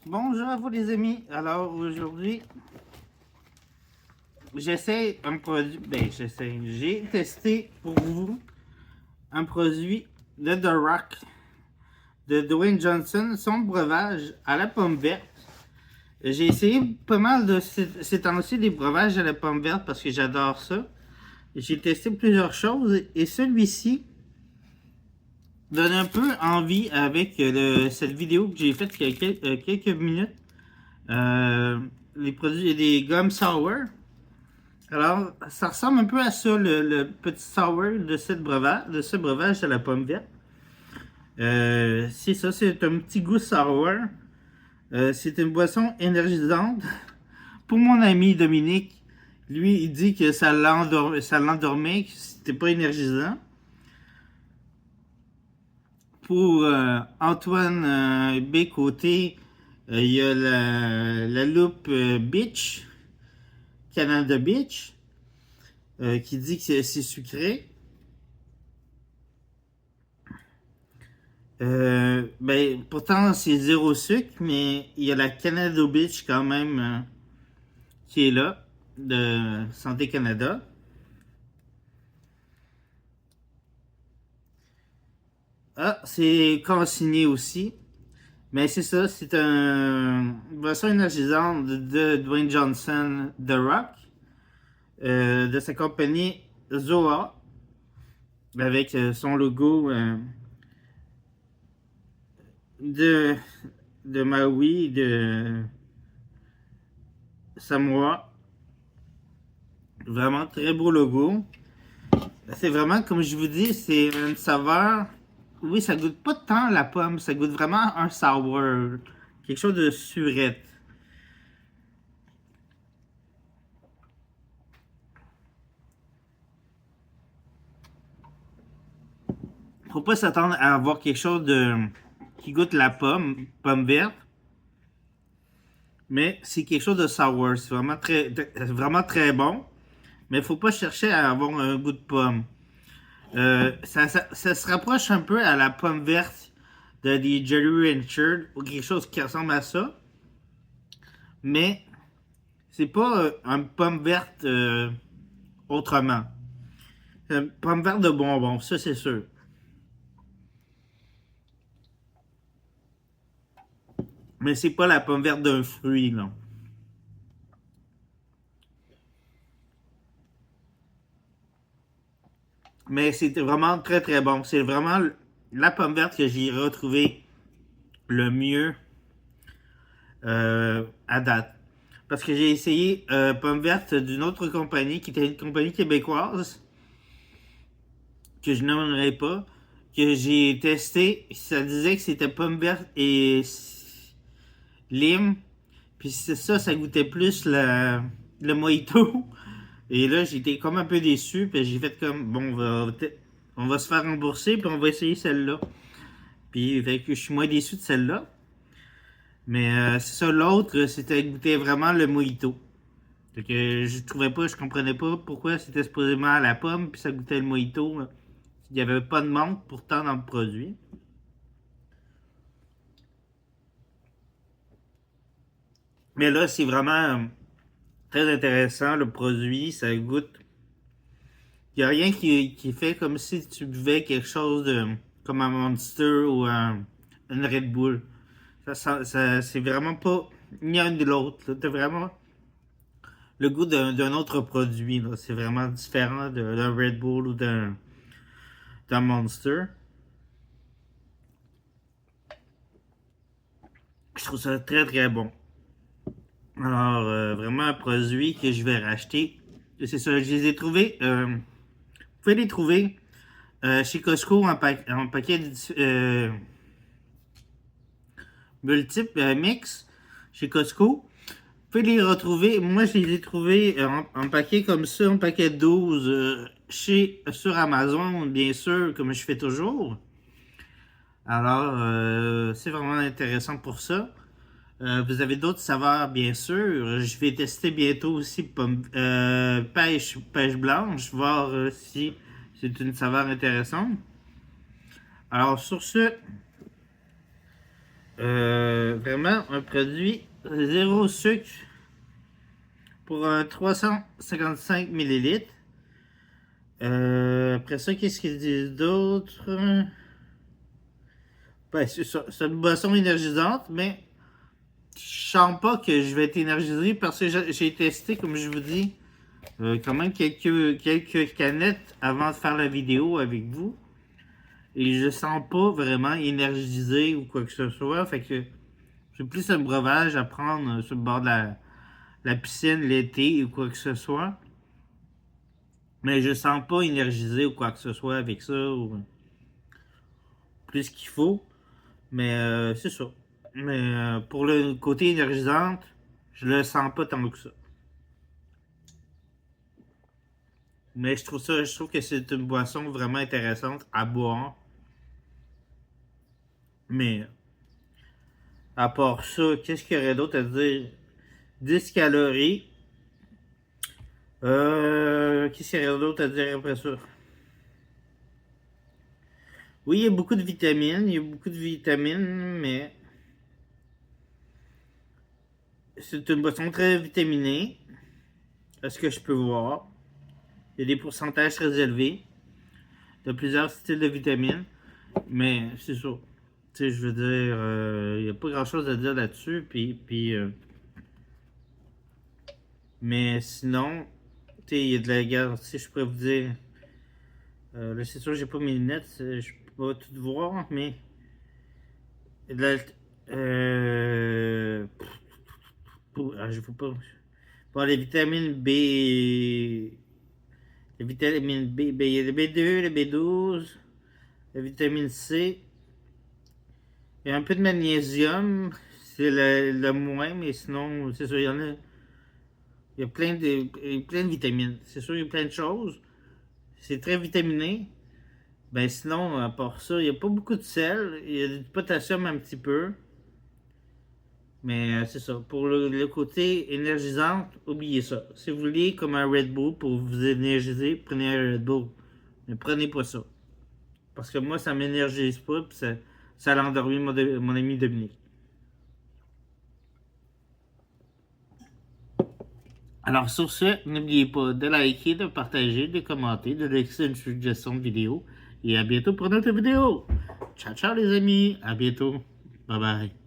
Bonjour à vous les amis. Alors aujourd'hui, j'essaie un produit. J'ai testé pour vous un produit de The Rock de Dwayne Johnson, son breuvage à la pomme verte. J'ai essayé pas mal de ces temps-ci des breuvages à la pomme verte parce que j'adore ça. J'ai testé plusieurs choses et celui-ci donne un peu envie avec cette vidéo que j'ai faite il y a quelques minutes. Les produits des gommes sour. Alors, ça ressemble un peu à ça, le petit sour de ce breuvage à la pomme verte. C'est ça, c'est un petit goût sour. C'est une boisson énergisante. Pour mon ami Dominique, lui, il dit que ça l'endormait, que c'était pas énergisant. Pour Antoine B. Côté, il y a la loupe Beach, Canada Beach, qui dit que c'est sucré. Pourtant, c'est zéro sucre, mais il y a la Canada Beach quand même qui est là, de Santé Canada. Ah, c'est consigné aussi. Mais c'est ça, c'est une boisson énergisante de Dwayne Johnson, The Rock, de sa compagnie Zoa, avec son logo de, de Maui, de Samoa. Vraiment très beau logo. C'est vraiment, comme je vous dis, c'est une saveur. Oui, ça goûte pas tant la pomme, ça goûte vraiment un sour. Quelque chose de surette. Faut pas s'attendre à avoir quelque chose de qui goûte la pomme verte. Mais c'est quelque chose de sour. C'est vraiment très bon. Mais faut pas chercher à avoir un goût de pomme. Ça se rapproche un peu à la pomme verte de des Jolly Rancher ou quelque chose qui ressemble à ça. Mais c'est pas une pomme verte autrement. C'est une pomme verte de bonbons, ça c'est sûr. Mais c'est pas la pomme verte d'un fruit, non. Mais c'était vraiment très très bon. C'est vraiment la pomme verte que j'ai retrouvé le mieux à date. Parce que j'ai essayé pomme verte d'une autre compagnie qui était une compagnie québécoise que je nommerai pas, que j'ai testé. Ça disait que c'était pomme verte et lime. Puis c'est ça, ça goûtait plus le mojito. Et là, j'étais comme un peu déçu. Puis j'ai fait comme, bon, on va se faire rembourser, puis on va essayer celle-là. Puis fait que je suis moins déçu de celle-là. Mais c'est ça, l'autre, c'était goûter vraiment le mojito. Fait que je comprenais pas pourquoi c'était supposément à la pomme, puis ça goûtait le mojito. Il n'y avait pas de menthe pourtant dans le produit. Mais là, c'est vraiment très intéressant, le produit, ça goûte. Il n'y a rien qui fait comme si tu buvais quelque chose de comme un Monster ou une Red Bull. C'est vraiment pas ni un ni l'autre. T'as vraiment le goût d'un autre produit. C'est vraiment différent d'un Red Bull ou d'un Monster. Je trouve ça très très bon. Alors, vraiment un produit que je vais racheter. C'est ça, je les ai trouvés. Vous pouvez les trouver chez Costco en paquet multiples mix chez Costco. Vous pouvez les retrouver. Moi, je les ai trouvés en paquet comme ça, en paquet de 12 sur Amazon, bien sûr, comme je fais toujours. Alors, c'est vraiment intéressant pour ça. Vous avez d'autres saveurs, bien sûr. Je vais tester bientôt aussi pêche blanche, voir si c'est une saveur intéressante. Alors, sur ce, Vraiment un produit zéro sucre pour un 355 ml. Après ça, qu'est-ce qu'ils disent d'autre? Ben, c'est ça. C'est une boisson énergisante, mais je sens pas que je vais être énergisé parce que j'ai testé, comme je vous dis, quand même quelques canettes avant de faire la vidéo avec vous. Et je sens pas vraiment énergisé ou quoi que ce soit. Fait que c'est plus un breuvage à prendre sur le bord de la piscine l'été ou quoi que ce soit. Mais je sens pas énergisé ou quoi que ce soit avec ça. Ou plus qu'il faut. Mais c'est ça. Mais pour le côté énergisante, je le sens pas tant que ça. Mais je trouve que c'est une boisson vraiment intéressante à boire. Mais à part ça, qu'est-ce qu'il y aurait d'autre à dire? 10 calories. Qu'est-ce qu'il y aurait d'autre à dire après ça? Oui, il y a beaucoup de vitamines. Il y a beaucoup de vitamines, mais c'est une boisson très vitaminée. À ce que je peux voir. Il y a des pourcentages très élevés de plusieurs styles de vitamines. Mais c'est ça. Tu sais, je veux dire, il n'y a pas grand chose à dire là-dessus. Mais sinon, tu sais, il y a de la guerre. Si je pourrais vous dire. Là, c'est sûr, j'ai pas mes lunettes. Je peux pas tout voir, mais. Il y a de la. Je ne veux pas. Bon, les vitamines B. Les vitamines B. Il y a le B2, le B12, la vitamine C. Il y a un peu de magnésium. C'est le moins, mais sinon, c'est sûr, il y en a. Il y a plein de vitamines. C'est sûr, il y a plein de choses. C'est très vitaminé. Ben sinon, à part ça, il n'y a pas beaucoup de sel. Il y a du potassium un petit peu. Mais c'est ça. Pour le côté énergisant, oubliez ça. Si vous voulez comme un Red Bull pour vous énergiser, prenez un Red Bull. Mais prenez pas ça. Parce que moi, ça m'énergise pas. Puis ça a endormi mon ami Dominique. Alors sur ce, n'oubliez pas de liker, de partager, de commenter, de laisser une suggestion de vidéo. Et à bientôt pour notre vidéo. Ciao ciao les amis. À bientôt. Bye bye.